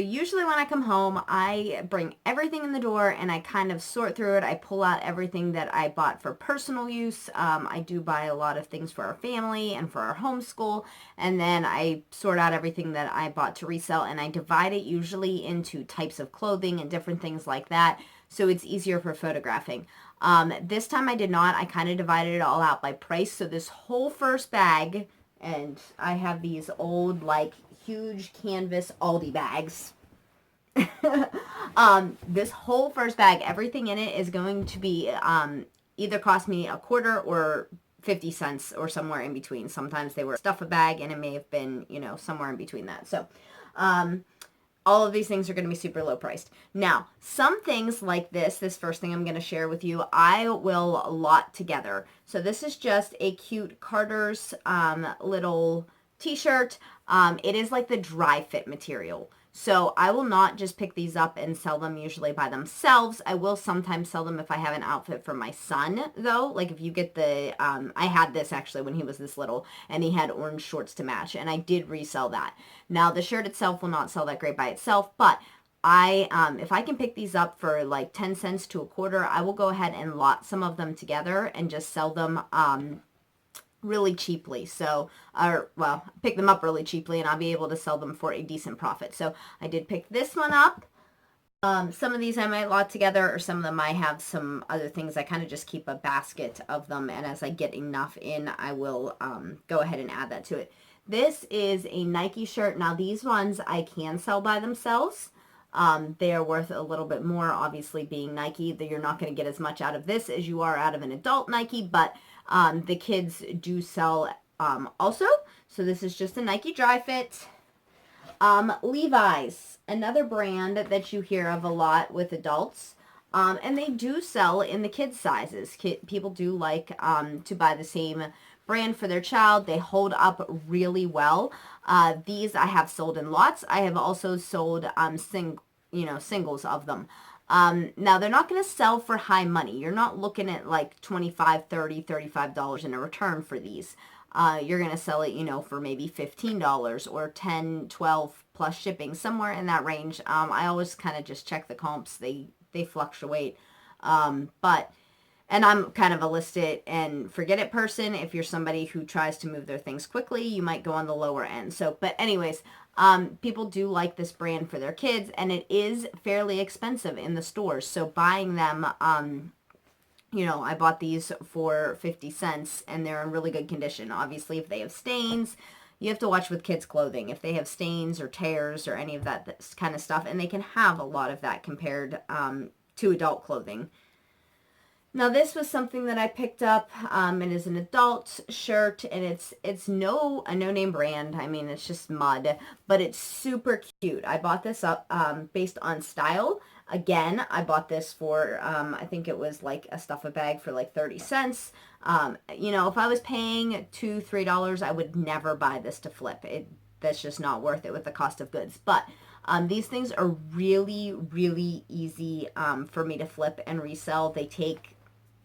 usually when I come home, I bring everything in the door and I kind of sort through it. I pull out everything that I bought for personal use. I do buy a lot of things for our family and for our homeschool. And then I sort out everything that I bought to resell, and I divide it usually into types of clothing and different things like that. So it's easier for photographing. This time I did not. I kind of divided it all out by price. So this whole first bag, and I have these old, like, huge canvas Aldi bags. This whole first bag, everything in it is going to be either cost me a quarter or 50 cents or somewhere in between. Sometimes they were stuff a bag, and it may have been, somewhere in between that. So, all of these things are going to be super low priced. Now, some things like this first thing I'm going to share with you, I will lot together. So this is just a cute Carter's little t-shirt. It is like the dry fit material. So I will not just pick these up and sell them usually by themselves. I will sometimes sell them if I have an outfit for my son, though. Like if you get the, I had this actually when he was this little, and he had orange shorts to match, and I did resell that. Now the shirt itself will not sell that great by itself, but if I can pick these up for like 10 cents to a quarter, I will go ahead and lot some of them together and just sell them, really cheaply. So, pick them up really cheaply, and I'll be able to sell them for a decent profit. So I did pick this one up. Some of these I might lot together, or some of them I have some other things. I kind of just keep a basket of them, and as I get enough in, I will go ahead and add that to it. This is a Nike shirt. Now these ones I can sell by themselves. They are worth a little bit more, obviously being Nike. That you're not going to get as much out of this as you are out of an adult Nike, but the kids do sell also. So this is just a Nike dry fit. Levi's, another brand that you hear of a lot with adults. And they do sell in the kids sizes. People do like to buy the same brand for their child. They hold up really well. These I have sold in lots. I have also sold singles of them. Now they're not going to sell for high money. You're not looking at like $25, $30, $35 in a return for these. You're going to sell it, for maybe $15 or $10, $12 plus shipping, somewhere in that range. I always kind of just check the comps. They fluctuate. And I'm kind of a list it and forget it person. If you're somebody who tries to move their things quickly, you might go on the lower end. So, but anyways, people do like this brand for their kids, and it is fairly expensive in the stores. So buying them, I bought these for 50 cents, and they're in really good condition. Obviously, if they have stains, you have to watch with kids' clothing. If they have stains or tears or any of that kind of stuff, and they can have a lot of that compared to adult clothing. Now this was something that I picked up. It is an adult shirt, and it's a no-name brand. I mean, it's just mud, but it's super cute. I bought this up based on style. Again, I bought this for, I think it was like a stuff-a-bag for like 30 cents. If I was paying $2, $3, I would never buy this to flip. That's just not worth it with the cost of goods. But these things are really, really easy for me to flip and resell. They take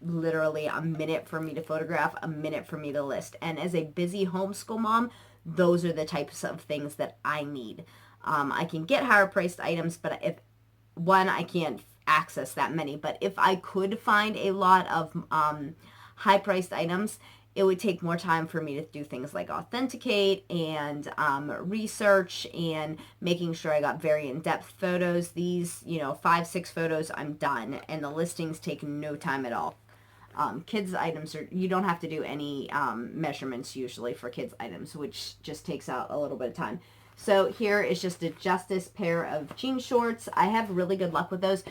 literally a minute for me to photograph, a minute for me to list. And as a busy homeschool mom, those are the types of things that I need. I can get higher priced items, but I can't access that many. But if I could find a lot of high priced items, it would take more time for me to do things like authenticate and research and making sure I got very in-depth photos. These, 5, 6 photos, I'm done. And the listings take no time at all. Kids items, you don't have to do any measurements usually for kids items, which just takes out a little bit of time. So here is just a Justice pair of jean shorts. I have really good luck with those.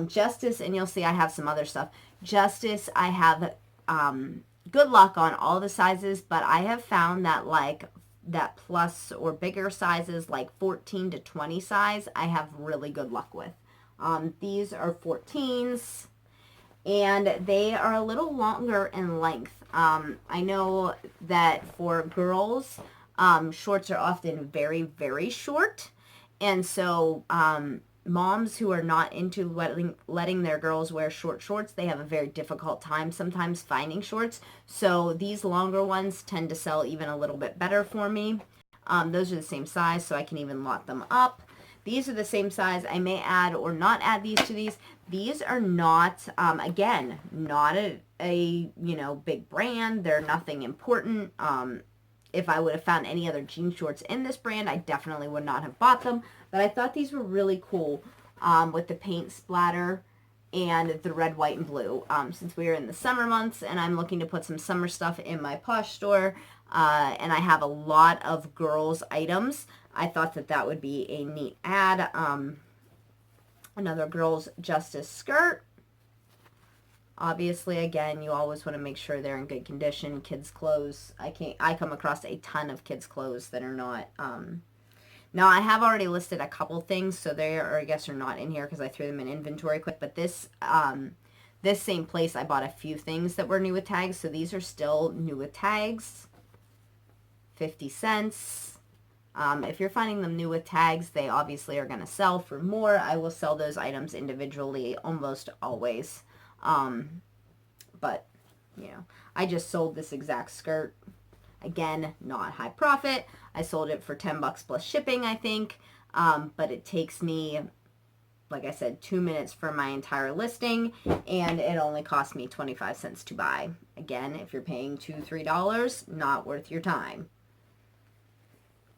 Justice, and you'll see I have some other stuff. Justice, I have good luck on all the sizes, but I have found that like that plus or bigger sizes, like 14 to 20 size, I have really good luck with. These are 14s. And they are a little longer in length. I know that for girls, shorts are often very, very short. And so moms who are not into letting their girls wear short shorts, they have a very difficult time sometimes finding shorts. So these longer ones tend to sell even a little bit better for me. Those are the same size, so I can even lot them up. These are the same size. I may add or not add these to these. These are not, again, not a big brand. They're nothing important. If I would have found any other jean shorts in this brand, I definitely would not have bought them. But I thought these were really cool with the paint splatter and the red, white, and blue. Since we are in the summer months and I'm looking to put some summer stuff in my Posh store, and I have a lot of girls' items, I thought that that would be a neat ad. Another Girls Justice skirt. Obviously, again, you always want to make sure they're in good condition. Kids' clothes, I come across a ton of kids' clothes that are not, now I have already listed a couple things, so they are, I guess, are not in here because I threw them in inventory quick, but this same place, I bought a few things that were new with tags, so these are still new with tags, 50 cents. If you're finding them new with tags, they obviously are going to sell for more. I will sell those items individually almost always. But, I just sold this exact skirt. Again, not high profit. I sold it for $10 plus shipping, I think. But it takes me, like I said, 2 minutes for my entire listing, and it only cost me 25 cents to buy. Again, if you're paying $2, $3, not worth your time.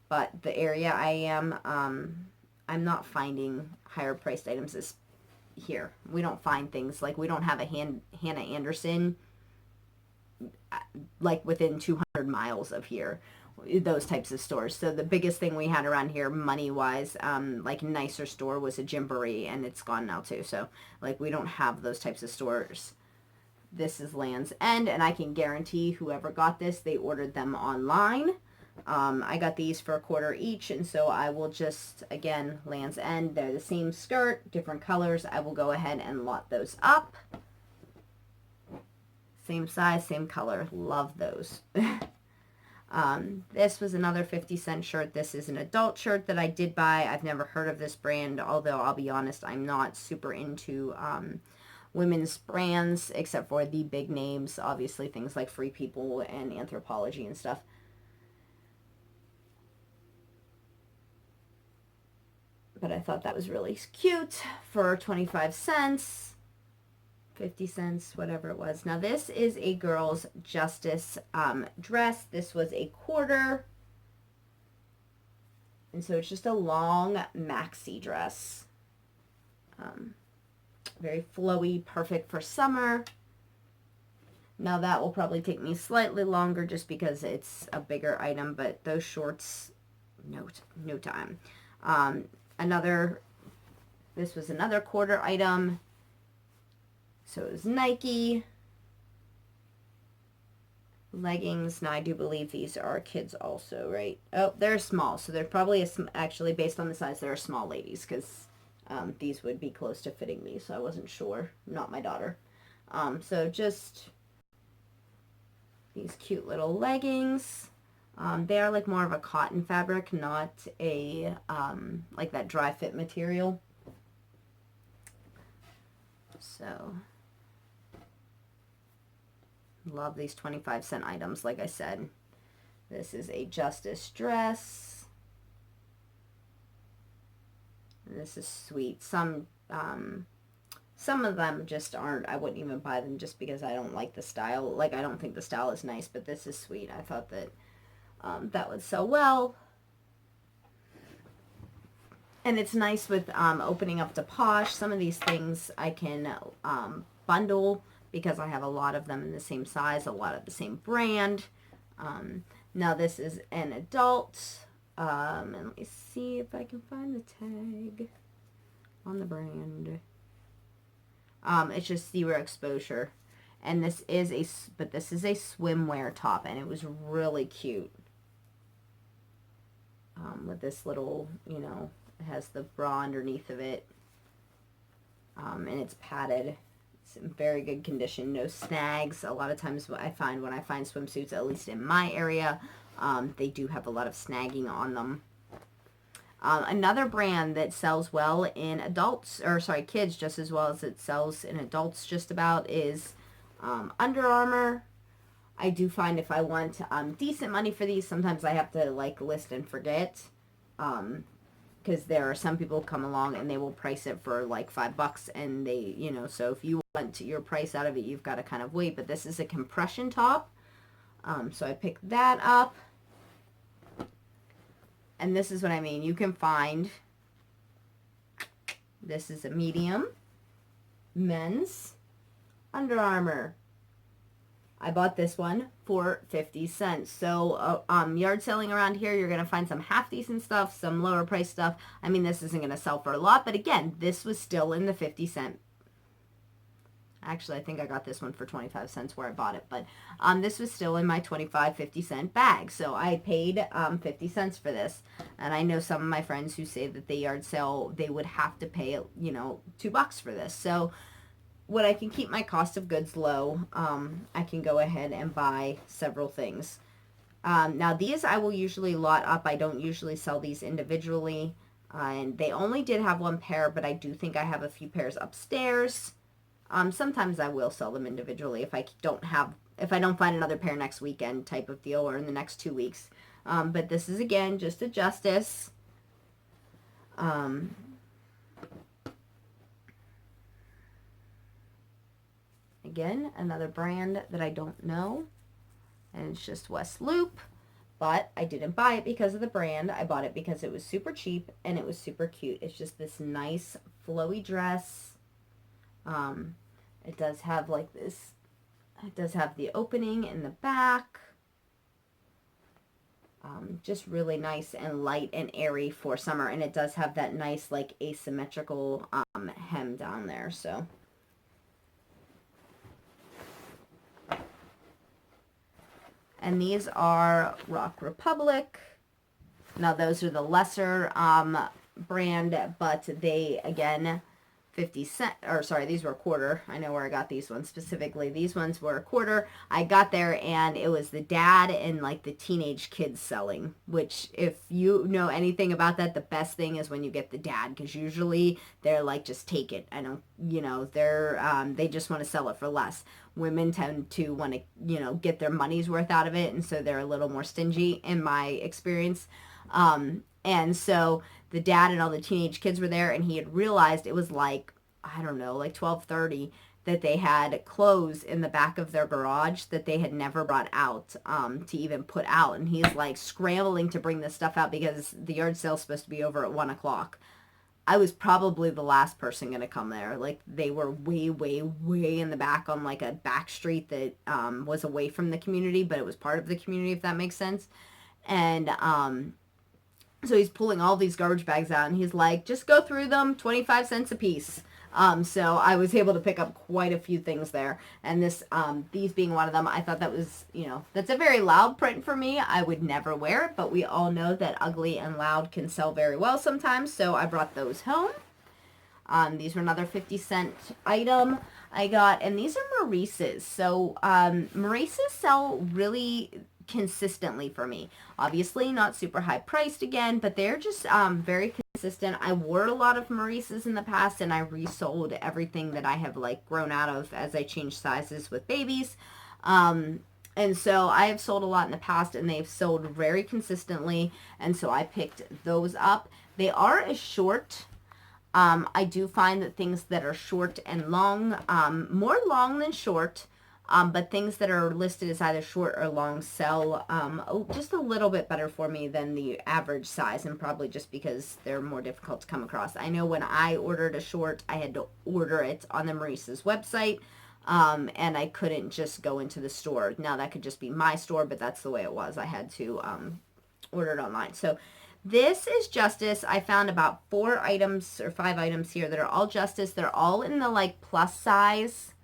But the area I am, I'm not finding higher priced items here. We don't find things like, we don't have a Hannah Anderson like within 200 miles of here, those types of stores. So the biggest thing we had around here money wise, like nicer store, was a Gymboree, and it's gone now too. So like, we don't have those types of stores. This is Land's End, and I can guarantee whoever got this, they ordered them online. I got these for $1 each, and so I will just, again, Land's End, they're the same skirt, different colors. I will go ahead and lot those up. Same size, same color. Love those. This was another 50-cent shirt. This is an adult shirt that I did buy. I've never heard of this brand, although I'll be honest, I'm not super into women's brands, except for the big names, obviously things like Free People and Anthropologie and stuff. But I thought that was really cute for 25 cents, 50 cents, whatever it was. Now this is a Girls Justice dress. This was $1/4. And so it's just a long maxi dress. Very flowy, perfect for summer. Now that will probably take me slightly longer just because it's a bigger item, but those shorts, no time. This was another $1/4 item. So it was Nike leggings. Now I do believe these are kids also, right? Oh, they're small. So they're probably, actually based on the size, they're small ladies, because these would be close to fitting me. So I wasn't sure. Not my daughter. So just these cute little leggings. They are like more of a cotton fabric, not a, like that dry fit material. So, love these 25-cent items, like I said. This is a Justice dress. This is sweet. Some of them just aren't, I wouldn't even buy them just because I don't like the style. Like, I don't think the style is nice, but this is sweet. I thought that that would sell well. And it's nice with opening up to Posh. Some of these things I can bundle because I have a lot of them in the same size, a lot of the same brand. Now this is an adult. And let me see if I can find the tag on the brand. It's just zero exposure. And this is a swimwear top, and it was really cute. With this little, it has the bra underneath of it. And it's padded. It's in very good condition. No snags. A lot of times what I find when I find swimsuits, at least in my area, they do have a lot of snagging on them. Another brand that sells well in kids just as well as it sells in adults just about is Under Armour. I do find if I want decent money for these, sometimes I have to like list and forget. because there are some people come along and they will price it for like $5 and they, you know, so if you want your price out of it, you've got to kind of wait. But this is a compression top. So I picked that up. And this is what I mean. You can find, this is a medium, men's, Under Armour. I bought this one for 50 cents. So yard selling around here, you're going to find some half decent stuff, some lower price stuff. I mean, this isn't going to sell for a lot, but again, this was still in the 50 cent. Actually, I think I got this one for 25 cents where I bought it, but this was still in my 25-50 cent bag. So I paid 50 cents for this. And I know some of my friends who say that they yard sale, they would have to pay, you know, $2 for this. So when I can keep my cost of goods low, I can go ahead and buy several things. Now these I will usually lot up. I don't usually sell these individually. And they only did have one pair, but I do think I have a few pairs upstairs. Sometimes I will sell them individually if I don't find another pair next weekend type of deal or in the next 2 weeks. But this is again just a Justice. Again, another brand that I don't know, and it's just West Loop, but I didn't buy it because of the brand. I bought it because it was super cheap and it was super cute. It's just this nice flowy dress. It does have like this, it does have the opening in the back. Just really nice and light and airy for summer, and it does have that nice like asymmetrical hem down there. So and these are Rock Republic. Now those are the lesser brand, but they again 50 cent, or sorry, these were a quarter. I know where I got these ones specifically. These ones were a quarter. I got there and it was the dad and like the teenage kids selling, which if you know anything about that, the best thing is when you get the dad, because usually they're like, just take it. I don't, you know, they just want to sell it for less. Women tend to want to, you know, get their money's worth out of it, and so they're a little more stingy in my experience. And so the dad and all the teenage kids were there, and he had realized it was like, I don't know, like 12:30, that they had clothes in the back of their garage that they had never brought out to even put out. And he's like scrambling to bring this stuff out because the yard sale's supposed to be over at 1 o'clock. I was probably the last person going to come there. Like they were way, way, way in the back on like a back street that was away from the community, but it was part of the community, if that makes sense. And so he's pulling all these garbage bags out, and he's like, just go through them, 25 cents a piece. So I was able to pick up quite a few things there. And this, these being one of them, I thought that was, you know, that's a very loud print for me. I would never wear it, but we all know that ugly and loud can sell very well sometimes. So I brought those home. These were another 50 cent item I got, and these are Maurice's. So Maurice's sell really consistently for me. Obviously not super high priced again, but they're just very consistent. I wore a lot of Maurice's in the past, and I resold everything that I have like grown out of as I changed sizes with babies. And so I have sold a lot in the past, and they've sold very consistently, and so I picked those up. They are a short. I do find that things that are short and long, more long than short, but things that are listed as either short or long sell just a little bit better for me than the average size, and probably just because they're more difficult to come across. I know when I ordered a short, I had to order it on the Maurice's website, and I couldn't just go into the store. Now that could just be my store, but that's the way it was. I had to order it online. So this is Justice. I found about 4 items or 5 items here that are all Justice. They're all in the like plus size,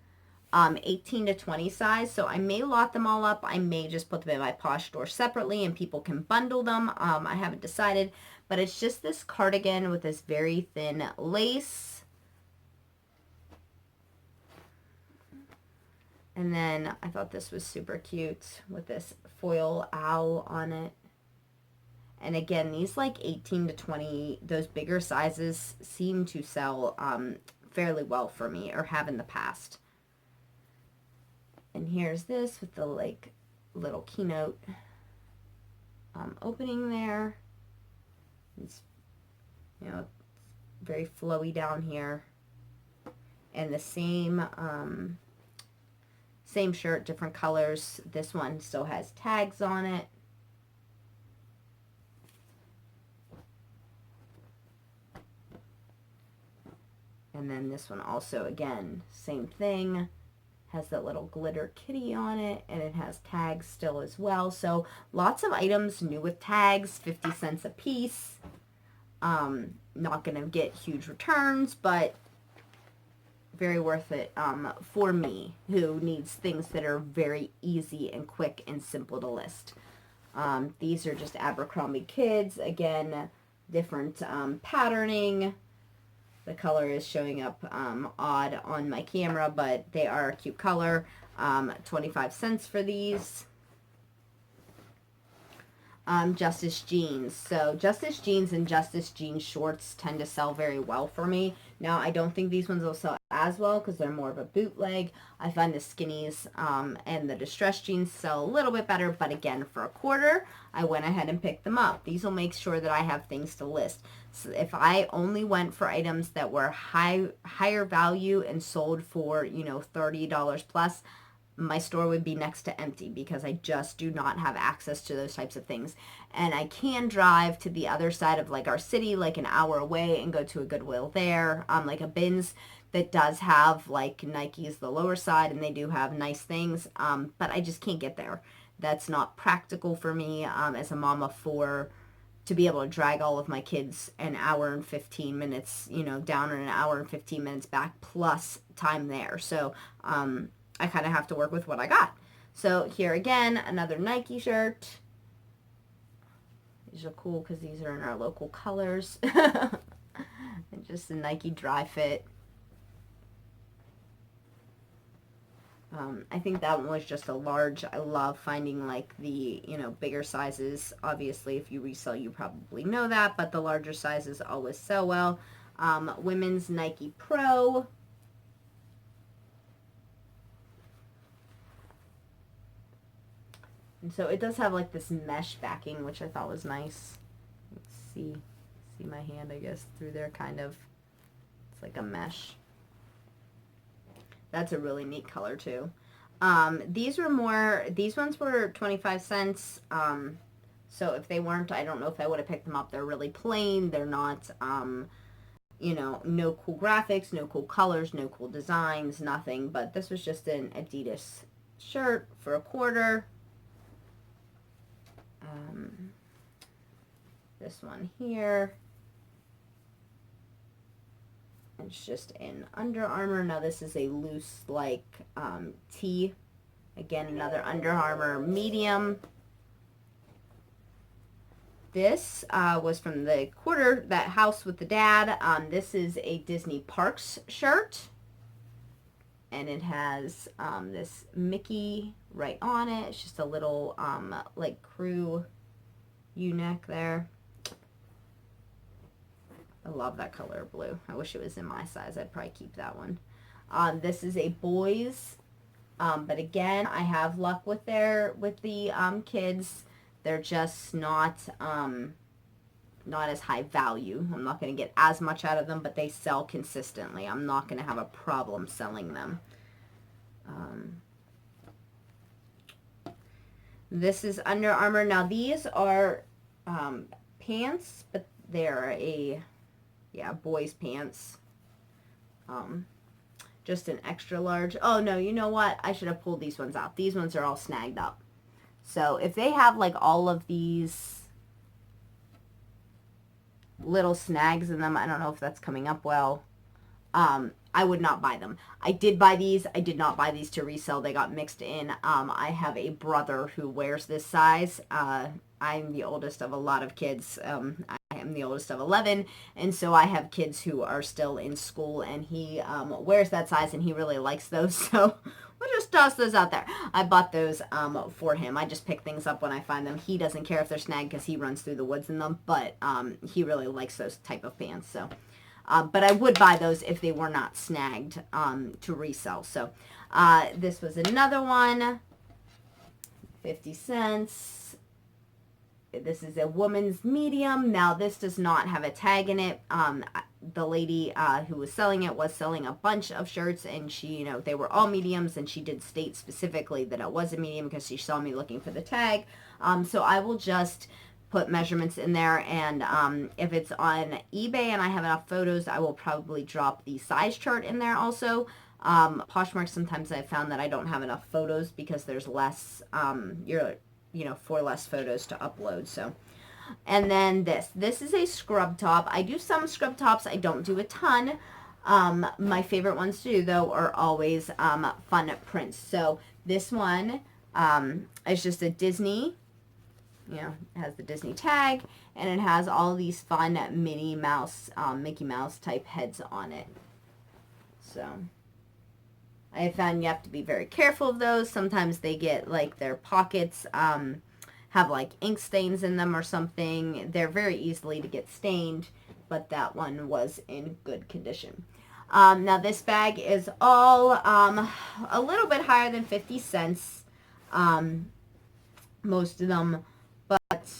18 to 20 size. So I may lot them all up. I may just put them in my Posh store separately and people can bundle them. I haven't decided, but it's just this cardigan with this very thin lace. And then I thought this was super cute with this foil owl on it. And again, these like 18 to 20, those bigger sizes seem to sell fairly well for me, or have in the past. And here's this with the like little keynote opening there. It's You know, very flowy down here. And the same, same shirt, different colors. This one still has tags on it. And then this one also, again, same thing. Has that little glitter kitty on it, and it has tags still as well. So lots of items new with tags, 50 cents a piece. Not going to get huge returns, but very worth it for me, who needs things that are very easy and quick and simple to list. These are just Abercrombie Kids. Again, different patterning. The color is showing up odd on my camera, but they are a cute color. 25 cents for these. Justice jeans. So Justice jeans and Justice jeans shorts tend to sell very well for me. Now, I don't think these ones will sell as well because they're more of a bootleg. I find the skinnies and the distressed jeans sell a little bit better, but again, for a quarter, I went ahead and picked them up. These will make sure that I have things to list. So if I only went for items that were higher value and sold for, you know, $30 plus, my store would be next to empty because I just do not have access to those types of things. And I can drive to the other side of like our city, like an hour away, and go to a Goodwill there, like a Bins that does have like Nike's the lower side, and they do have nice things, but I just can't get there. That's not practical for me as a mom of four to be able to drag all of my kids an hour and 15 minutes, you know, down and an hour and 15 minutes back plus time there. So I kind of have to work with what I got. So here again, another Nike shirt. These are cool because these are in our local colors. And just a Nike dry fit. I think that one was just a large. I love finding like the, you know, bigger sizes. Obviously, if you resell, you probably know that, but the larger sizes always sell well. Women's Nike Pro. And so it does have like this mesh backing, which I thought was nice. Let's see my hand, I guess, through there, kind of. It's like a mesh. That's a really neat color too. These ones were 25 cents. So if they weren't, I don't know if I would have picked them up. They're really plain. They're not, you know, no cool graphics, no cool colors, no cool designs, nothing. But this was just an Adidas shirt for a quarter. This one here. It's just in Under Armour. Now this is a loose like tee. Again, another Under Armour medium. This was from the quarter, that house with the dad. This is a Disney Parks shirt. And it has this Mickey right on it. It's just a little like crew U-neck there. I love that color of blue. I wish it was in my size. I'd probably keep that one. This is a boys, but again, I have luck with the kids. They're just not as high value. I'm not going to get as much out of them, but they sell consistently. I'm not going to have a problem selling them. This is Under Armour. Now these are pants, but they're boys pants. Just an extra large. Oh no, you know what? I should have pulled these ones out. These ones are all snagged up. So if they have like all of these little snags in them, I don't know if that's coming up well. I would not buy them. I did buy these. I did not buy these to resell. They got mixed in. I have a brother who wears this size. I'm the oldest of a lot of kids. I am the oldest of 11, and so I have kids who are still in school, and he wears that size, and he really likes those, so we'll just toss those out there. I bought those for him. I just pick things up when I find them. He doesn't care if they're snagged because he runs through the woods in them, but he really likes those type of pants, so... but I would buy those if they were not snagged to resell. So this was another one, 50 cents. This is a woman's medium. Now, this does not have a tag in it. The lady who was selling it was selling a bunch of shirts, and she, you know, they were all mediums, and she did state specifically that it was a medium because she saw me looking for the tag. So I will just put measurements in there, and if it's on eBay and I have enough photos, I will probably drop the size chart in there also. Poshmark, sometimes I've found that I don't have enough photos because there's less, for less photos to upload. So, and then this is a scrub top. I do some scrub tops. I don't do a ton. My favorite ones to do, though, are always fun prints. So this one is just a Disney, it has the Disney tag, and it has all these fun Minnie Mouse, Mickey Mouse type heads on it. So I have found you have to be very careful of those. Sometimes they get, like, their pockets have, like, ink stains in them or something. They're very easily to get stained, but that one was in good condition. Now, this bag is all a little bit higher than 50 cents, most of them, but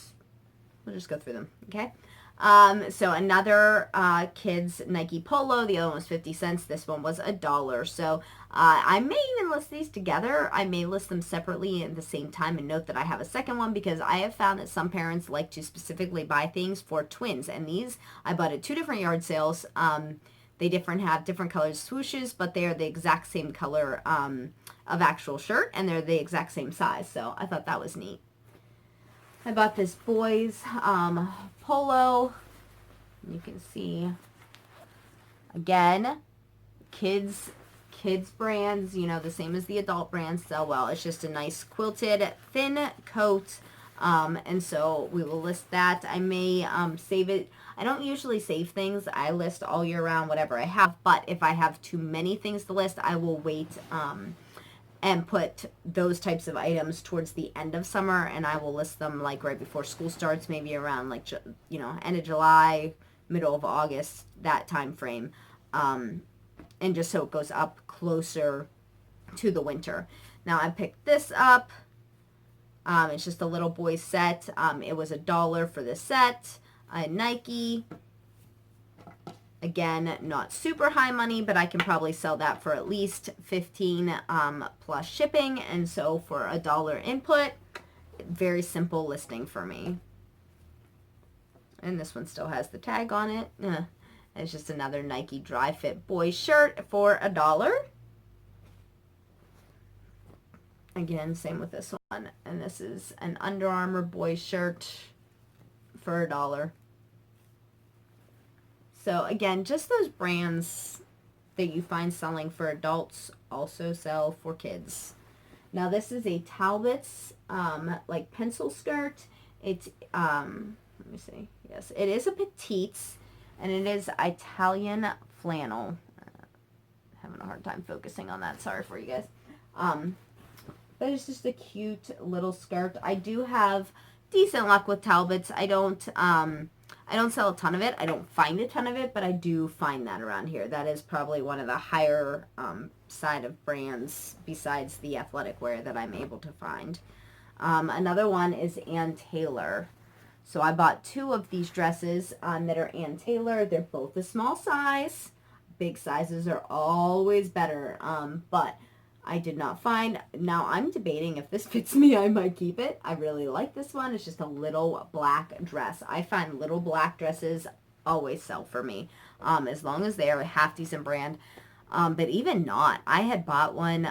we'll just go through them, okay? So another kids Nike Polo. The other one was 50 cents. This one was $1. So I may even list these together. I may list them separately at the same time and note that I have a second one, because I have found that some parents like to specifically buy things for twins. And these I bought at 2 different yard sales. They have different colored swooshes, but they are the exact same color of actual shirt, and they're the exact same size. So I thought that was neat. I bought this boys polo. You can see, again, kids brands, the same as the adult brands sell well. It's just a nice quilted thin coat, and so we will list that. I may save it. I don't usually save things. I list all year round whatever I have, but if I have too many things to list, I will wait and put those types of items towards the end of summer, and I will list them like right before school starts, maybe around like, end of July, middle of August, that time frame, and just so it goes up closer to the winter. Now I picked this up. It's just a little boy set. It was $1 for the set. Nike. Again, not super high money, but I can probably sell that for at least $15 plus shipping. And so for $1 input, very simple listing for me. And this one still has the tag on it. It's just another Nike Dry Fit boy shirt for $1. Again, same with this one. And this is an Under Armour boy shirt for $1. So again, just those brands that you find selling for adults also sell for kids. Now this is a Talbot's like pencil skirt. It's let me see. Yes, it is a petite, and it is Italian flannel. Having a hard time focusing on that. Sorry for you guys. But it's just a cute little skirt. I do have decent luck with Talbot's. I don't sell a ton of it. I don't find a ton of it, but I do find that around here. That is probably one of the higher side of brands besides the athletic wear that I'm able to find. Another one is Ann Taylor. So I bought 2 of these dresses that are Ann Taylor. They're both a small size. Big sizes are always better, but I did not find. Now I'm debating if this fits me, I might keep it. I really like this one. It's just a little black dress. I find little black dresses always sell for me, as long as they are a half decent brand. But even not, I had bought one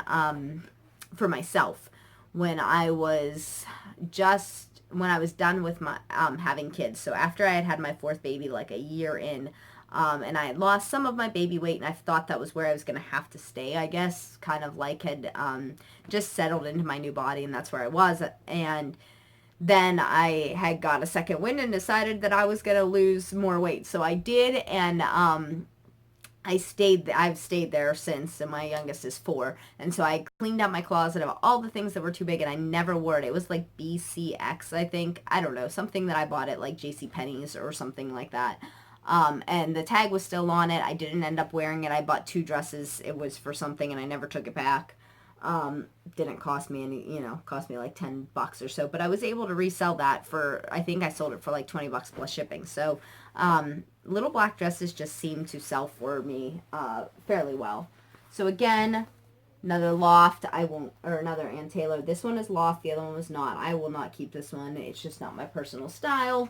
for myself when I was done with my having kids. So after I had had my 4th baby, like a year in. And I had lost some of my baby weight, and I thought that was where I was going to have to stay, I guess, kind of like had just settled into my new body, and that's where I was. And then I had got a second wind and decided that I was going to lose more weight. So I did, and I've stayed there since, and my youngest is 4. And so I cleaned out my closet of all the things that were too big, and I never wore it. It was like BCX, I think. I don't know, something that I bought at like JCPenney's or something like that. And the tag was still on it. I didn't end up wearing it. I bought 2 dresses. It was for something, and I never took it back. Didn't cost me any, cost me like $10 or so, but I was able to resell that for, I think I sold it for like $20 plus shipping. So, little black dresses just seem to sell for me, fairly well. So again, another loft, or another Ann Taylor. This one is loft, the other one was not. I will not keep this one. It's just not my personal style.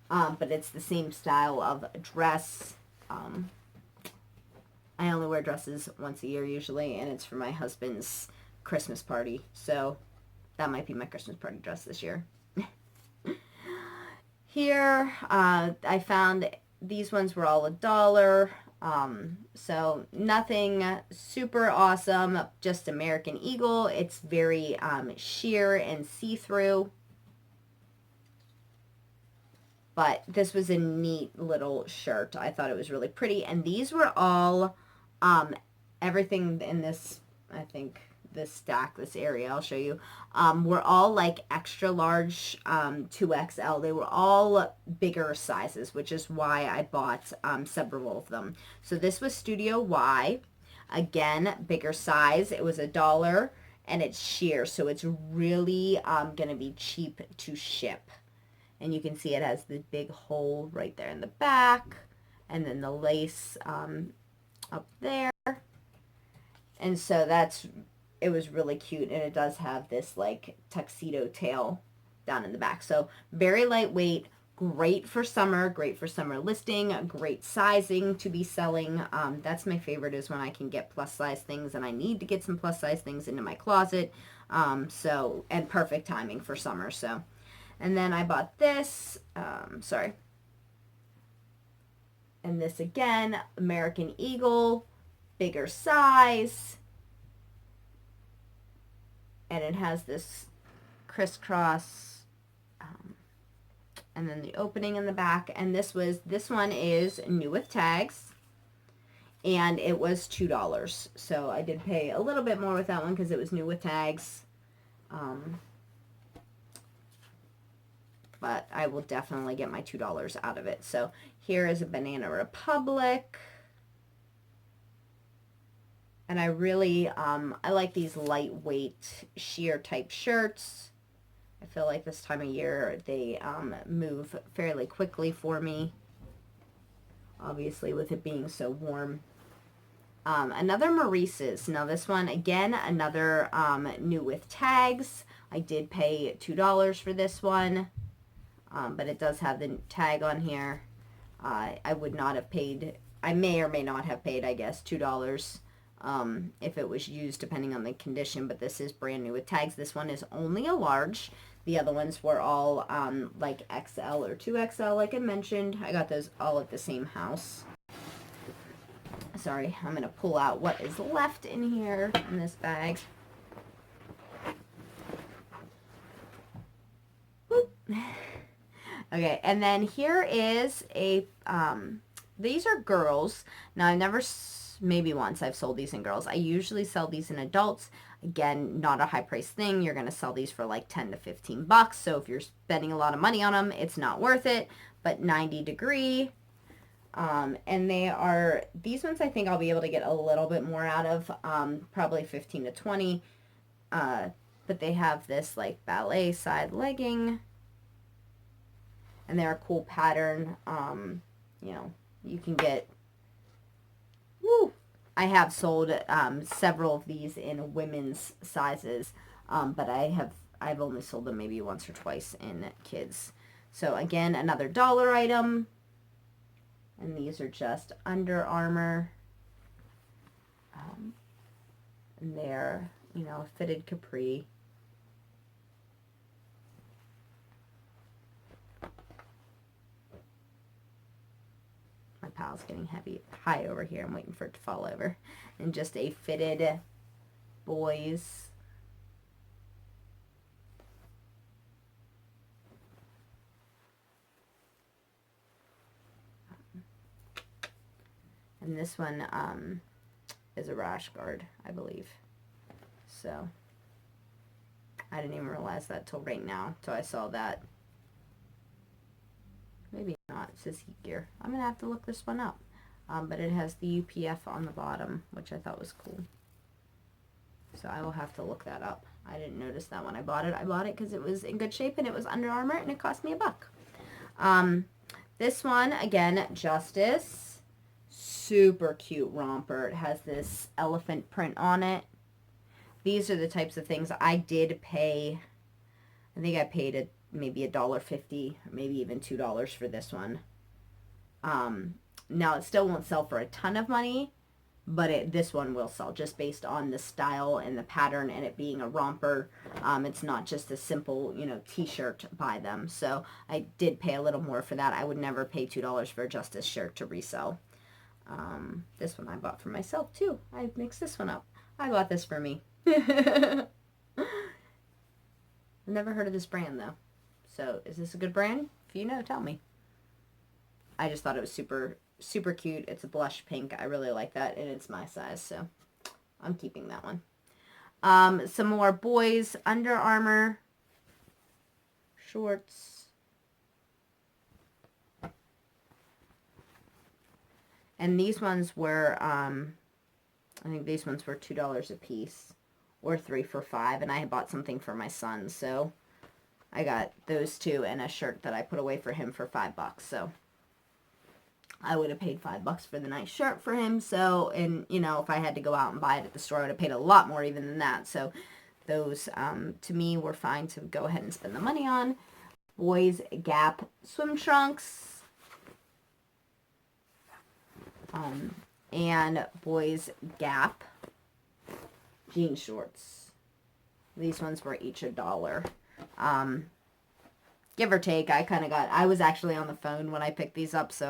But it's the same style of dress. I only wear dresses once a year usually, and it's for my husband's Christmas party. So that might be my Christmas party dress this year. Here, I found these ones were all $1. So nothing super awesome, just American Eagle. It's very sheer and see-through. But this was a neat little shirt. I thought it was really pretty. And these were all, everything in this, I think, this stack, this area, I'll show you, were all like extra large, 2XL. They were all bigger sizes, which is why I bought several of them. So this was Studio Y. Again, bigger size. It was $1, and it's sheer. So it's really going to be cheap to ship. And you can see it has the big hole right there in the back. And then the lace up there. And so it was really cute. And it does have this like tuxedo tail down in the back. So very lightweight, great for summer listing, great sizing to be selling. That's my favorite, is when I can get plus size things, and I need to get some plus size things into my closet. And perfect timing for summer. So. And then I bought this, and this again, American Eagle, bigger size. And it has this crisscross, and then the opening in the back. And this one is new with tags, and it was $2. So I did pay a little bit more with that one because it was new with tags. But I will definitely get my $2 out of it. So here is a Banana Republic. And I really, I like these lightweight sheer type shirts. I feel like this time of year they move fairly quickly for me. Obviously with it being so warm. Another Maurice's. Now this one, again, another new with tags. I did pay $2 for this one. But it does have the tag on here. I would not have paid, I may or may not have paid, I guess, $2 if it was used, depending on the condition. But this is brand new with tags. This one is only a large. The other ones were all like XL or 2XL, like I mentioned. I got those all at the same house. Sorry, I'm going to pull out what is left in here in this bag. Whoop. Okay, and then here is a, these are girls. Now, I've never, maybe once I've sold these in girls. I usually sell these in adults. Again, not a high price thing. You're going to sell these for like 10 to 15 bucks. So if you're spending a lot of money on them, it's not worth it. But 90 degree. And they are, these ones I think I'll be able to get a little bit more out of, probably 15 to 20. But they have this like ballet side legging. And they're a cool pattern. You know, you can get, woo! I have sold several of these in women's sizes, but I've only sold them maybe once or twice in kids. So again, another dollar item. And these are just Under Armour. And they're, you know, fitted capri. My pal's getting high over here. I'm waiting for it to fall over. And just a fitted boys. And this one is a rash guard, I believe. So I didn't even realize that till right now. So I saw that. Maybe not. It says heat gear. I'm going to have to look this one up. But it has the UPF on the bottom, which I thought was cool. So I will have to look that up. I didn't notice that when I bought it. I bought it because it was in good shape and it was Under Armour and it cost me $1. This one, again, Justice. Super cute romper. It has this elephant print on it. These are the types of things I did pay. I think I paid maybe $1.50 or maybe even $2 for this one. Now it still won't sell for a ton of money, but this one will sell just based on the style and the pattern and it being a romper. It's not just a simple, t-shirt by them. So I did pay a little more for that. I would never pay $2 for a Justice shirt to resell. This one I bought for myself too. I mixed this one up. I bought this for me. I've never heard of this brand though. So is this a good brand? If you know, tell me. I just thought it was super, super cute. It's a blush pink. I really like that, and it's my size, so I'm keeping that one. Some more boys Under Armour shorts. And these ones were, I think these ones were $2 a piece, or 3 for $5, and I bought something for my son, so I got those two and a shirt that I put away for him for $5, so I would have paid $5 for the nice shirt for him. So, and if I had to go out and buy it at the store, I would have paid a lot more even than that. So those, to me, were fine to go ahead and spend the money on. Boys Gap swim trunks. And Boys Gap jean shorts. These ones were each $1. Give or take, I was actually on the phone when I picked these up, so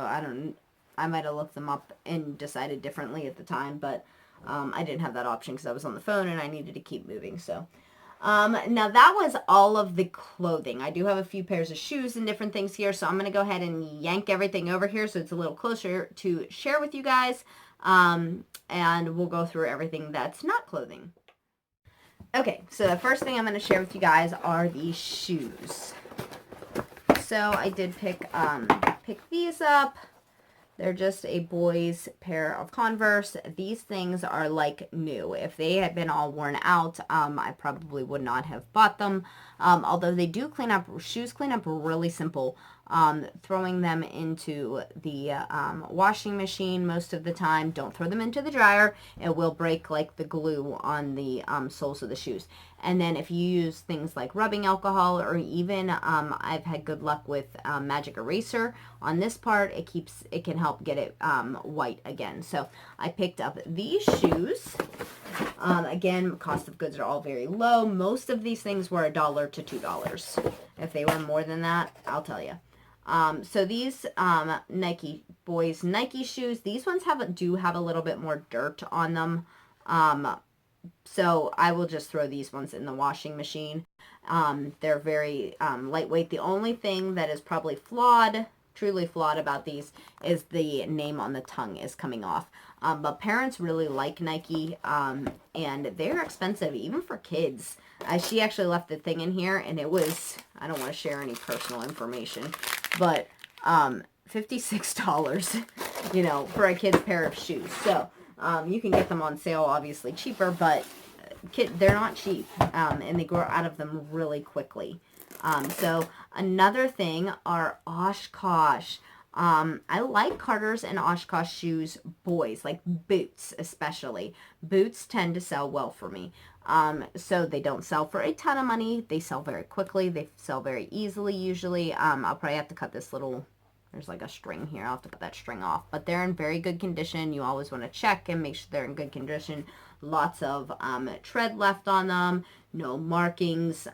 I might have looked them up and decided differently at the time, but I didn't have that option because I was on the phone and I needed to keep moving, so. Now that was all of the clothing. I do have a few pairs of shoes and different things here, so I'm going to go ahead and yank everything over here so it's a little closer to share with you guys, and we'll go through everything that's not clothing. Okay, so the first thing I'm going to share with you guys are these shoes. So I did pick these up. They're just a boy's pair of Converse. These things are like new. If they had been all worn out, I probably would not have bought them. Although they do clean up, shoes clean up really simple. Throwing them into the washing machine most of the time. Don't throw them into the dryer. It will break like the glue on the soles of the shoes. And then if you use things like rubbing alcohol or even I've had good luck with magic eraser on this part, it can help get it white again. So I picked up these shoes. Again, cost of goods are all very low. Most of these things were $1 to $2. If they were more than that, I'll tell you. So these Nike boys Nike shoes, these ones do have a little bit more dirt on them. So I will just throw these ones in the washing machine. They're very lightweight. The only thing that is probably truly flawed about these is the name on the tongue is coming off. But parents really like Nike, and they're expensive even for kids. She actually left the thing in here, and it was, I don't want to share any personal information, but $56, for a kid's pair of shoes. So you can get them on sale, obviously cheaper, but they're not cheap, and they grow out of them really quickly. So another thing are Oshkosh. I like Carter's and Oshkosh shoes, boys, like boots especially. Boots tend to sell well for me. So they don't sell for a ton of money. They sell very quickly. They sell very easily usually. I'll probably have to cut this little, there's like a string here. I'll have to cut that string off. But they're in very good condition. You always want to check and make sure they're in good condition. Lots of tread left on them. No markings.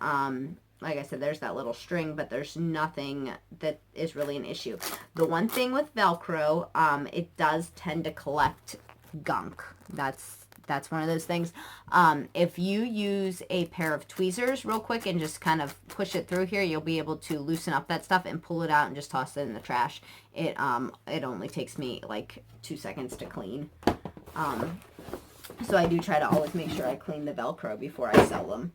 Like I said, there's that little string, but there's nothing that is really an issue. The one thing with Velcro, it does tend to collect gunk. That's one of those things. If you use a pair of tweezers real quick and just kind of push it through here, you'll be able to loosen up that stuff and pull it out and just toss it in the trash. It only takes me like 2 seconds to clean. So I do try to always make sure I clean the Velcro before I sell them.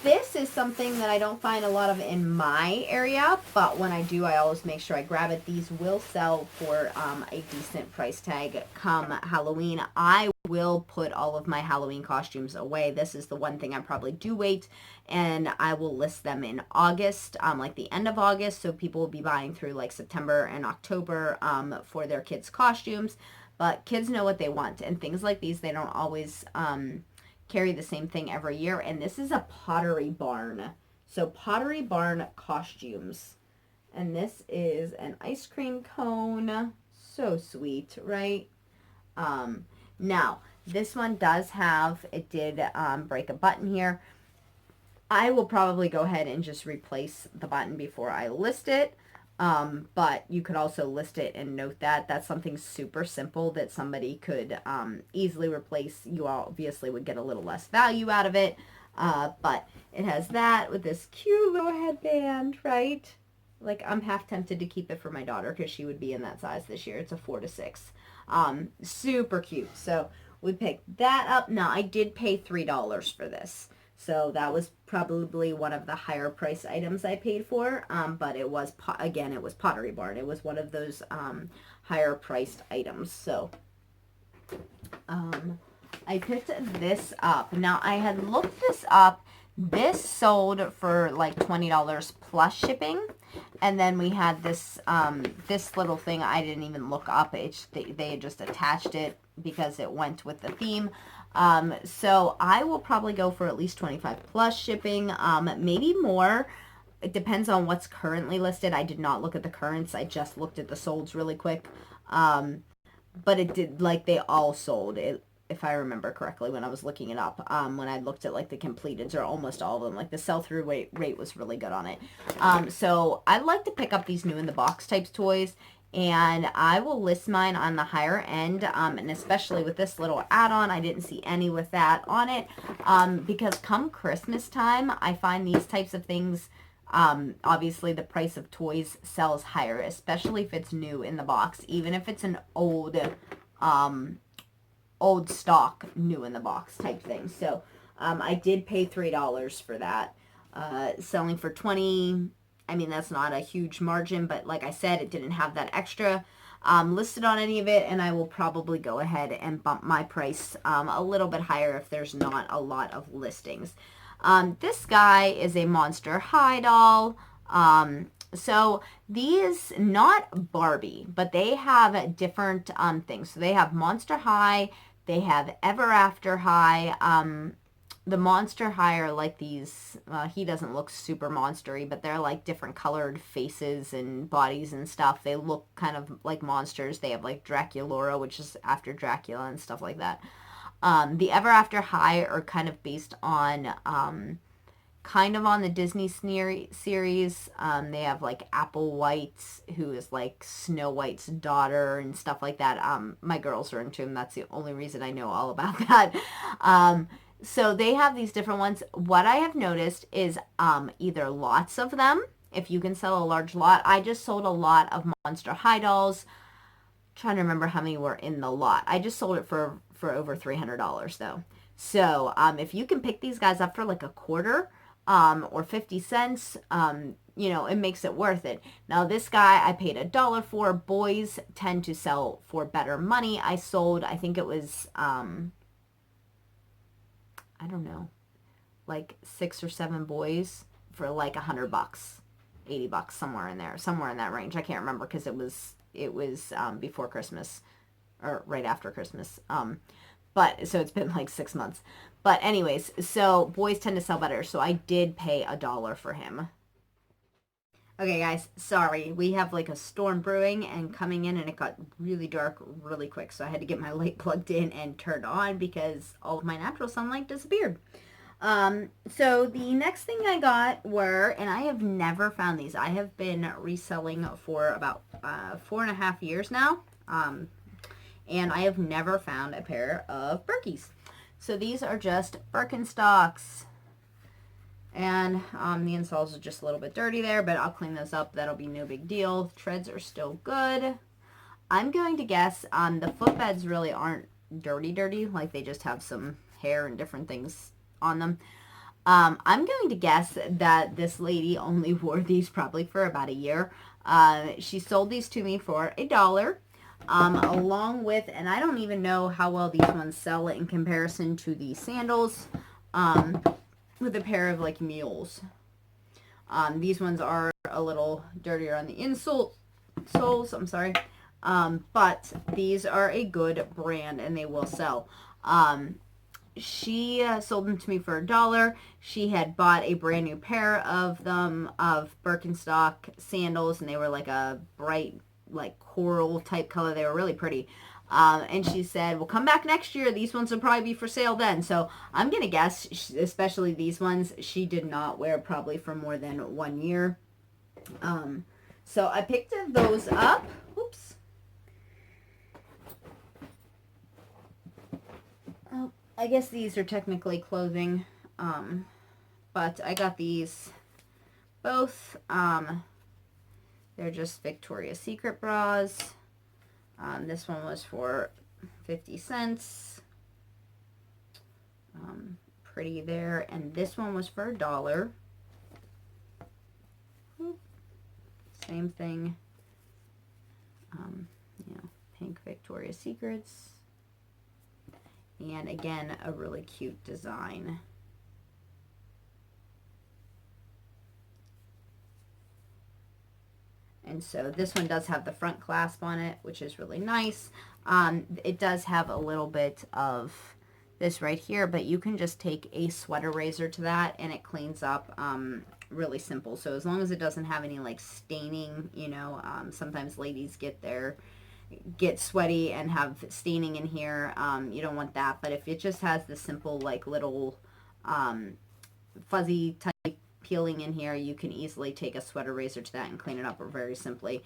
this is something that I don't find a lot of in my area, but when I do, I always make sure I grab it. These will sell for a decent price tag come Halloween. I will put all of my Halloween costumes away. This is the one thing I probably do wait, and I will list them in August, like the end of August, so people will be buying through like September and October for their kids' costumes. But kids know what they want, and things like these, they don't always carry the same thing every year. And this is a Pottery Barn. So Pottery Barn costumes. And this is an ice cream cone. So sweet, right? Now, this one does have, it did break a button here. I will probably go ahead and just replace the button before I list it. But you could also list it and note that that's something super simple that somebody could easily replace. You obviously would get a little less value out of it, but it has that with this cute little headband, right? Like, I'm half tempted to keep it for my daughter because she would be in that size this year. It's a 4 to 6. Super cute. So we picked that up. Now, I did pay $3 for this. So that was probably one of the higher price items I paid for, but it was, again, it was Pottery Barn. It was one of those higher priced items. So I picked this up. Now, I had looked this up. This sold for like $20 plus shipping. And then we had this this little thing I didn't even look up. They had just attached it because it went with the theme. So I will probably go for at least 25 plus shipping, maybe more. It depends on what's currently listed. I did not look at the currents. I just looked at the solds really quick. But it did, like, they all sold, if I remember correctly when I was looking it up. When I looked at like the completeds, or almost all of them, like the sell-through rate was really good on it. So I like to pick up these new in the box types toys. And I will list mine on the higher end, and especially with this little add-on, I didn't see any with that on it, because come Christmas time, I find these types of things, obviously the price of toys sells higher, especially if it's new in the box, even if it's an old stock, new in the box type thing. So I did pay $3 for that, selling for 20. I mean, that's not a huge margin, but like I said, it didn't have that extra listed on any of it, and I will probably go ahead and bump my price a little bit higher if there's not a lot of listings. This guy is a Monster High doll. So these, not Barbie, but they have different things. So they have Monster High, they have Ever After High. The Monster High are like these, he doesn't look super monstery, but they're like different colored faces and bodies and stuff. They look kind of like monsters. They have like Draculaura, which is after Dracula and stuff like that. The Ever After High are kind of based on, kind of on the Disney series. They have like Applewhite, who is like Snow White's daughter and stuff like that. My girls are into him. That's the only reason I know all about that. So they have these different ones. What I have noticed is either lots of them, if you can sell a large lot. I just sold a lot of Monster High dolls. I'm trying to remember how many were in the lot. I just sold it for over $300 though. So if you can pick these guys up for like a quarter or 50 cents, you know, it makes it worth it. Now this guy I paid $1 for. Boys tend to sell for better money. I sold, I think it was I don't know, like 6 or 7 boys for like $100, $80, somewhere in there, somewhere in that range. I can't remember because it was before Christmas or right after Christmas. But so it's been like 6 months. But anyways, so boys tend to sell better. So I did pay $1 for him. Okay, guys, sorry. We have like a storm brewing and coming in, and it got really dark really quick. So I had to get my light plugged in and turned on because all of my natural sunlight disappeared. So the next thing I got were, and I have never found these. I have been reselling for about 4.5 years now. And I have never found a pair of Birkies. So these are just Birkenstocks. And the insoles are just a little bit dirty there, but I'll clean those up. That'll be no big deal. Treads are still good. I'm going to guess the footbeds really aren't dirty. Like they just have some hair and different things on them. I'm going to guess that this lady only wore these probably for about a year. She sold these to me for $1, along with, and I don't even know how well these ones sell in comparison to the sandals, with a pair of like mules. These ones are a little dirtier on the soles, I'm sorry. But these are a good brand and they will sell. She sold them to me for $1. She had bought a brand new pair of them, of Birkenstock sandals, and they were like a bright, like coral type color. They were really pretty. And she said, well, come back next year. These ones will probably be for sale then. So I'm going to guess, especially these ones, she did not wear probably for more than 1 year. So I picked those up. Oops. Oh, I guess these are technically clothing. But I got these both. They're just Victoria's Secret bras. This one was for 50 cents. Pretty there. And this one was for $1. Same thing. Pink Victoria's Secrets. And again, a really cute design. And so this one does have the front clasp on it, which is really nice. It does have a little bit of this right here, but you can just take a sweater razor to that and it cleans up really simple. So as long as it doesn't have any like staining, sometimes ladies get sweaty and have staining in here. You don't want that. But if it just has the simple like little fuzzy type peeling in here, you can easily take a sweater razor to that and clean it up very simply.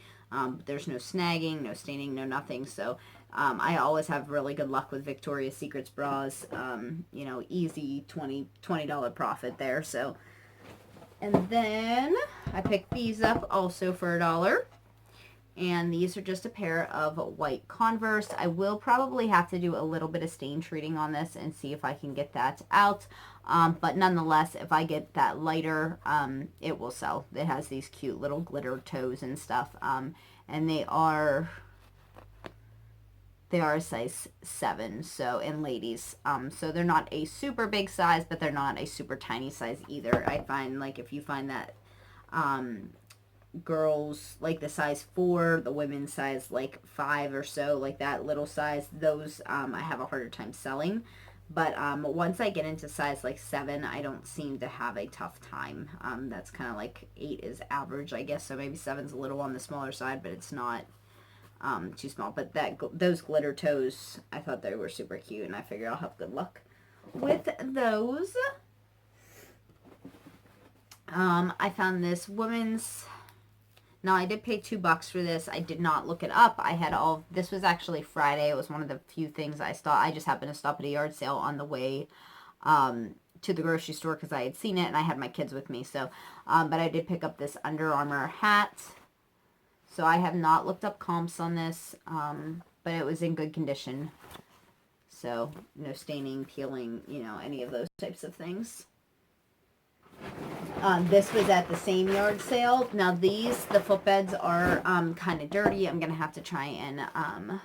There's no snagging, no staining, no nothing. So I always have really good luck with Victoria's Secret's bras. Easy $20 profit there. So, and then I picked these up also for $1. And these are just a pair of white Converse. I will probably have to do a little bit of stain treating on this and see if I can get that out. But nonetheless, if I get that lighter, it will sell. It has these cute little glitter toes and stuff. And they are a size 7, so in ladies. So they're not a super big size, but they're not a super tiny size either. I find like if you find that girls like the size 4, the women's size like 5 or so, like that little size, those I have a harder time selling. But once I get into size like 7, I don't seem to have a tough time. That's kind of like 8 is average, I guess. So maybe 7's a little on the smaller side, but it's not too small. But those glitter toes, I thought they were super cute, and I figured I'll have good luck with those. I found this women's. Now, I did pay $2 for this. I did not look it up. This was actually Friday. It was one of the few things I saw. I just happened to stop at a yard sale on the way to the grocery store because I had seen it and I had my kids with me. So, but I did pick up this Under Armour hat. So I have not looked up comps on this, but it was in good condition. So no staining, peeling, any of those types of things. This was at the same yard sale. Now the footbeds are kind of dirty. I'm going to have to try and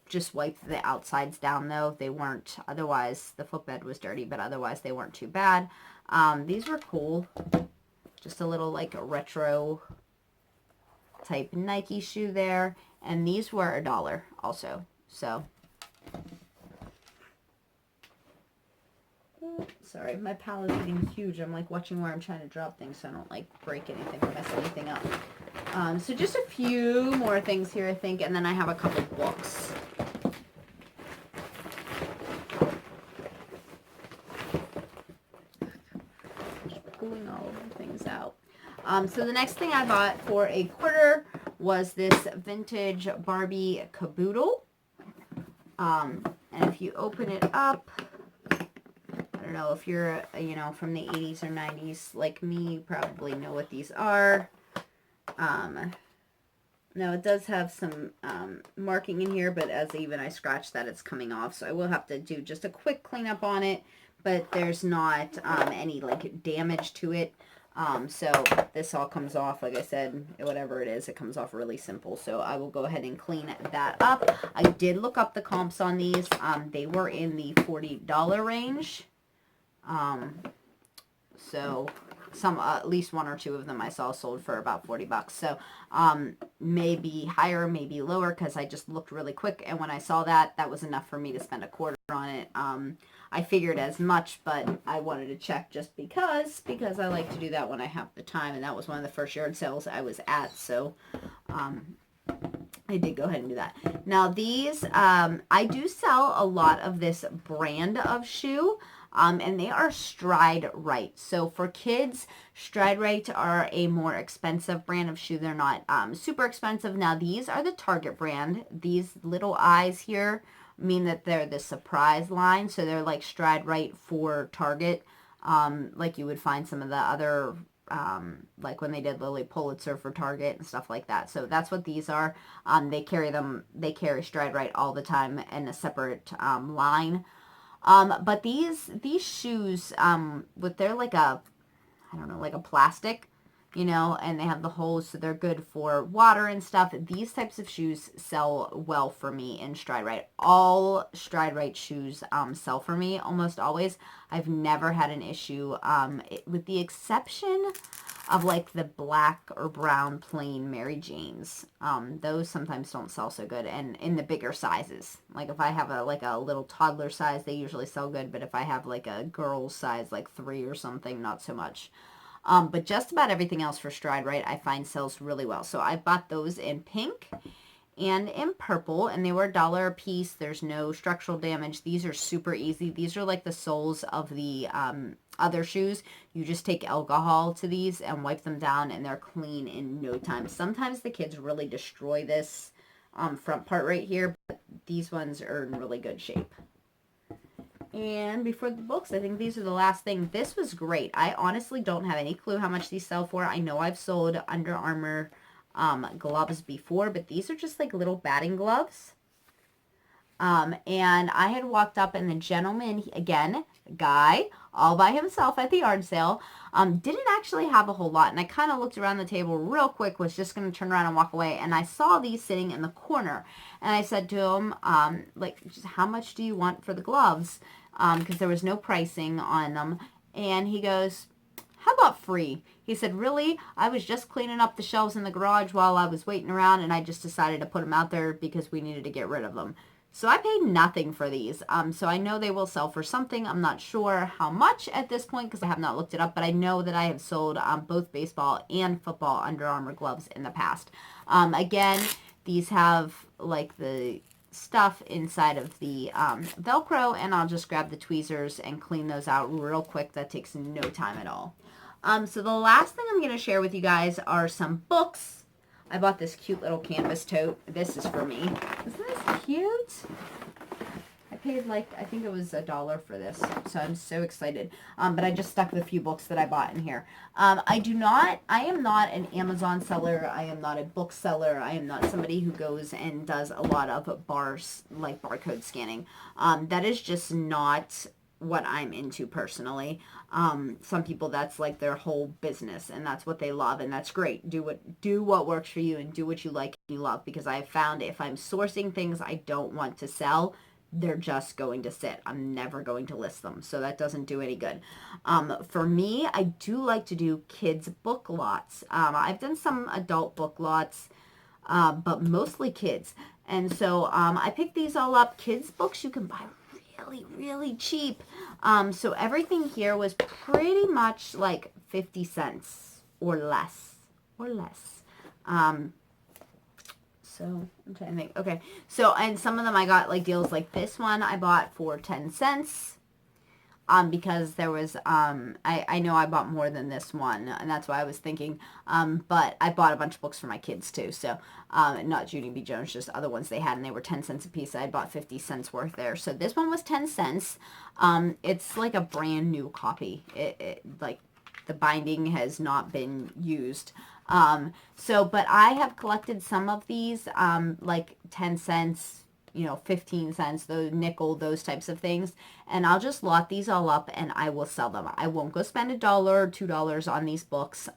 just wipe the outsides down though. They weren't, otherwise the footbed was dirty, but otherwise they weren't too bad. These were cool. Just a little like a retro type Nike shoe there. And these were $1 also. So. Sorry, my palette is getting huge. I'm like watching where I'm trying to drop things so I don't like break anything or mess anything up. So just a few more things here, I think, and then I have a couple books. Just pulling all of the things out. So the next thing I bought for $0.25 was this vintage Barbie caboodle. And if you open it up, I don't know if you're, from the 80s or 90s like me, you probably know what these are. Now it does have some marking in here, but as even I scratched that, it's coming off. So I will have to do just a quick cleanup on it. but there's not any like damage to it. So this all comes off, like I said, whatever it is, it comes off really simple. So I will go ahead and clean that up. I did look up the comps on these. They were in the $40 range. So some, at least one or two of them I saw sold for about 40 bucks. So, maybe higher, maybe lower, because I just looked really quick. And when I saw that, that was enough for me to spend a quarter on it. I figured as much, but I wanted to check just because I like to do that when I have the time. And that was one of the first yard sales I was at. So, I did go ahead and do that. Now these, I do sell a lot of this brand of shoe. And they are Stride Right. So for kids, Stride Right are a more expensive brand of shoe. They're not super expensive. Now these are the Target brand. These little eyes here mean that they're the surprise line. So they're like Stride Right for Target. Like you would find some of the other, like when they did Lily Pulitzer for Target and stuff like that. So that's what these are. They carry Stride Right all the time in a separate line. But these shoes, they're like a, I don't know, like a plastic, and they have the holes, so they're good for water and stuff. These types of shoes sell well for me in Stride Right. All Stride Right shoes, sell for me almost always. I've never had an issue, with the exception of like the black or brown plain Mary Janes. Those sometimes don't sell so good, and in the bigger sizes. Like if I have a little toddler size, they usually sell good, but if I have like a girl's size, like 3 or something, not so much. But just about everything else for Stride Right I find sells really well. So I bought those in pink and in purple, and they were $1 a piece. There's no structural damage. These are super easy. These are like the soles of the other shoes. You just take alcohol to these and wipe them down, and they're clean in no time. Sometimes the kids really destroy this front part right here, but these ones are in really good shape. And before the books, I think these are the last thing. This was great. I honestly don't have any clue how much these sell for. I know I've sold Under Armour gloves before, but these are just like little batting gloves. And I had walked up, and the gentleman, again, guy, all by himself at the yard sale, didn't actually have a whole lot. And I kind of looked around the table real quick, was just going to turn around and walk away. And I saw these sitting in the corner. And I said to him, just how much do you want for the gloves? Because there was no pricing on them. And he goes, how about free? He said, really? I was just cleaning up the shelves in the garage while I was waiting around, and I just decided to put them out there because we needed to get rid of them. So I paid nothing for these. So I know they will sell for something. I'm not sure how much at this point because I have not looked it up, but I know that I have sold both baseball and football Under Armour gloves in the past. Again, these have like the stuff inside of the Velcro, and I'll just grab the tweezers and clean those out real quick. That takes no time at all. So the last thing I'm going to share with you guys are some books. I bought this cute little canvas tote. This is for me. Isn't this cute? I paid I think it was $1 for this, so I'm so excited. But I just stuck the few books that I bought in here. I am not an Amazon seller. I am not a book seller. I am not somebody who goes and does a lot of barcode scanning. That is just not what I'm into personally. Some people, that's like their whole business, and that's what they love, and that's great. Do what works for you, and do what you like and you love, because I have found if I'm sourcing things I don't want to sell, they're just going to sit. I'm never going to list them, so that doesn't do any good. For me, I do like to do kids book lots. I've done some adult book lots, but mostly kids. And so I picked these all up. Kids books you can buy really, really cheap. So everything here was pretty much like 50 cents or less. So I'm trying to think. Okay. So, and some of them I got like deals like this one I bought for 10 cents. Because there was, I know I bought more than this one, and that's why I was thinking, but I bought a bunch of books for my kids too, so, not Judy B. Jones, just other ones they had, and they were 10 cents a piece. I bought 50 cents worth there, so this one was 10 cents. It's like a brand new copy. Like, the binding has not been used. But I have collected some of these, like 10 cents, 15 cents, the nickel, those types of things. And I'll just lot these all up and I will sell them. I won't go spend $1 or $2 on these books.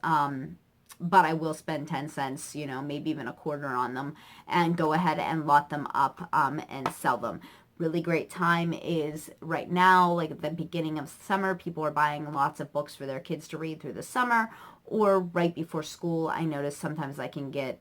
But I will spend 10 cents, maybe even a quarter on them and go ahead and lot them up and sell them. Really great time is right now, like at the beginning of summer, people are buying lots of books for their kids to read through the summer, or right before school. I notice sometimes I can get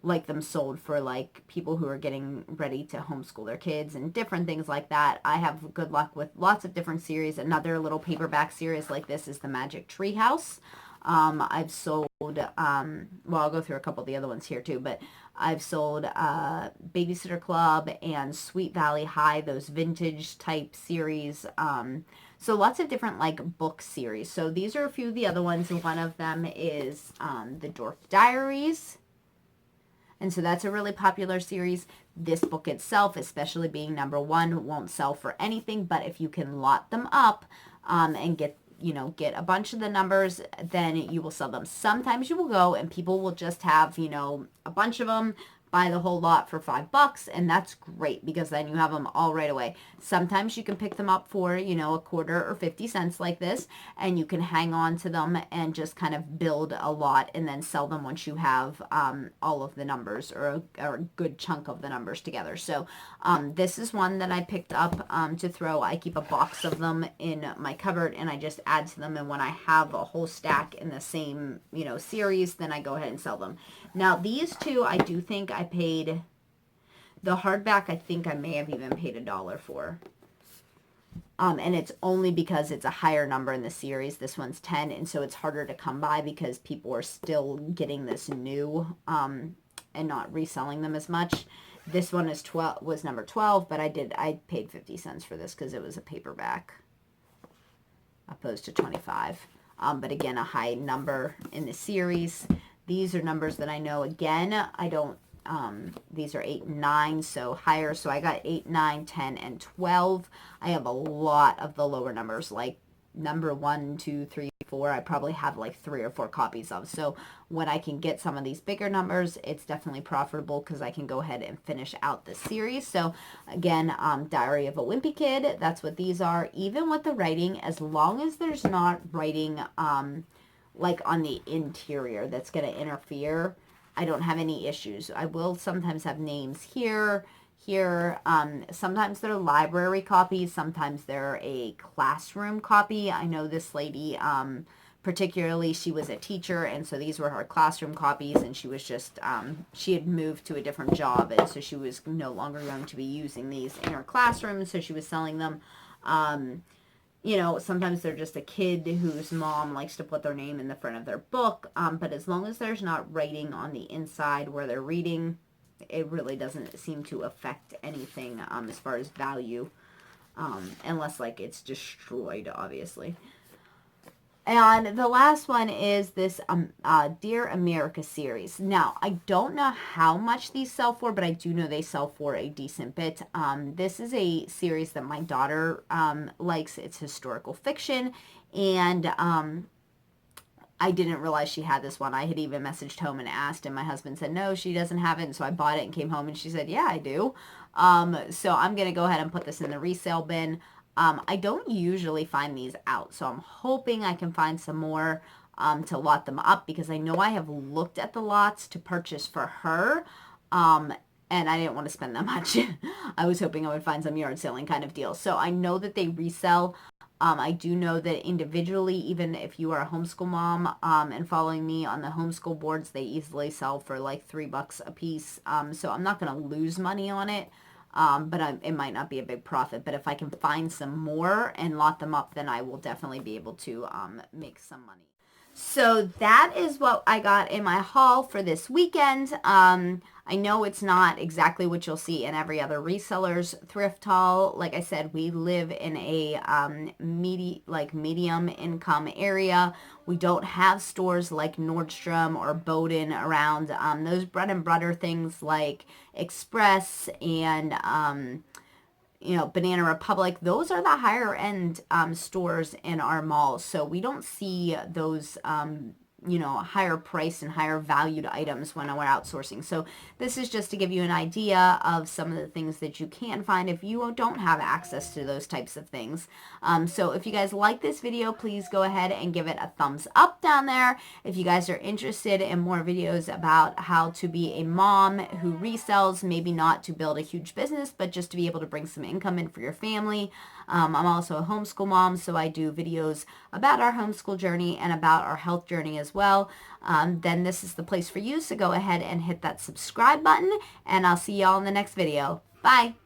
like them sold for like people who are getting ready to homeschool their kids and different things like that. I have good luck with lots of different series. Another little paperback series like this is the Magic Tree House. I've sold, well, I'll go through a couple of the other ones here too, but I've sold Babysitter Club and Sweet Valley High, those vintage type series. So lots of different like book series. So these are a few of the other ones. One of them is The Dork Diaries. And so that's a really popular series. This book itself, especially being number 1, won't sell for anything, but if you can lot them up and get a bunch of the numbers, then you will sell them. Sometimes you will go and people will just have, a bunch of them, buy the whole lot for $5, and that's great because then you have them all right away. Sometimes you can pick them up for, a quarter or 50 cents like this, and you can hang on to them and just kind of build a lot and then sell them once you have all of the numbers or a good chunk of the numbers together. So this is one that I picked up to throw. I keep a box of them in my cupboard and I just add to them, and when I have a whole stack in the same, series, then I go ahead and sell them. Now these two, I do think I paid, the hardback, I think I may have even paid $1 for. And it's only because it's a higher number in the series. This one's 10, and so it's harder to come by because people are still getting this new and not reselling them as much. This one was number 12, but I paid 50 cents for this because it was a paperback opposed to 25. But again, a high number in the series. These are numbers that I know, again, I don't, these are 8 and 9, so higher. So I got 8, 9, 10, and 12. I have a lot of the lower numbers, like number 1, 2, 3, 4. I probably have like 3 or 4 copies of. So when I can get some of these bigger numbers, it's definitely profitable because I can go ahead and finish out the series. So again, Diary of a Wimpy Kid, that's what these are. Even with the writing, as long as there's not writing, like on the interior that's going to interfere, I don't have any issues. I will sometimes have names here. Sometimes they're library copies. Sometimes they're a classroom copy. I know this lady, particularly, she was a teacher, and so these were her classroom copies, and she was just, she had moved to a different job, and so she was no longer going to be using these in her classroom, so she was selling them. Sometimes they're just a kid whose mom likes to put their name in the front of their book. But as long as there's not writing on the inside where they're reading, it really doesn't seem to affect anything as far as value, unless like it's destroyed, obviously. And the last one is this Dear America series. Now, I don't know how much these sell for, but I do know they sell for a decent bit. This is a series that my daughter likes. It's historical fiction, and I didn't realize she had this one. I had even messaged home and asked, and my husband said, no, she doesn't have it. And so I bought it and came home, and she said, yeah, I do. So I'm going to go ahead and put this in the resale bin. I don't usually find these out, so I'm hoping I can find some more to lot them up, because I know I have looked at the lots to purchase for her, and I didn't want to spend that much. I was hoping I would find some yard selling kind of deal. So I know that they resell. I do know that individually, even if you are a homeschool mom and following me on the homeschool boards, they easily sell for like $3 a piece. So I'm not going to lose money on it. But it might not be a big profit. But if I can find some more and lot them up, then I will definitely be able to make some money. So that is what I got in my haul for this weekend. I know it's not exactly what you'll see in every other reseller's thrift haul. Like I said, we live in a medium income area. We don't have stores like Nordstrom or Boden around. Those bread and butter things like Express and Banana Republic, those are the higher end stores in our malls. So we don't see those higher price and higher valued items when we're outsourcing. So this is just to give you an idea of some of the things that you can find if you don't have access to those types of things. So if you guys like this video, please go ahead and give it a thumbs up down there. If you guys are interested in more videos about how to be a mom who resells, maybe not to build a huge business, but just to be able to bring some income in for your family. I'm also a homeschool mom, so I do videos about our homeschool journey and about our health journey as well. Then this is the place for you, so go ahead and hit that subscribe button, and I'll see y'all in the next video. Bye!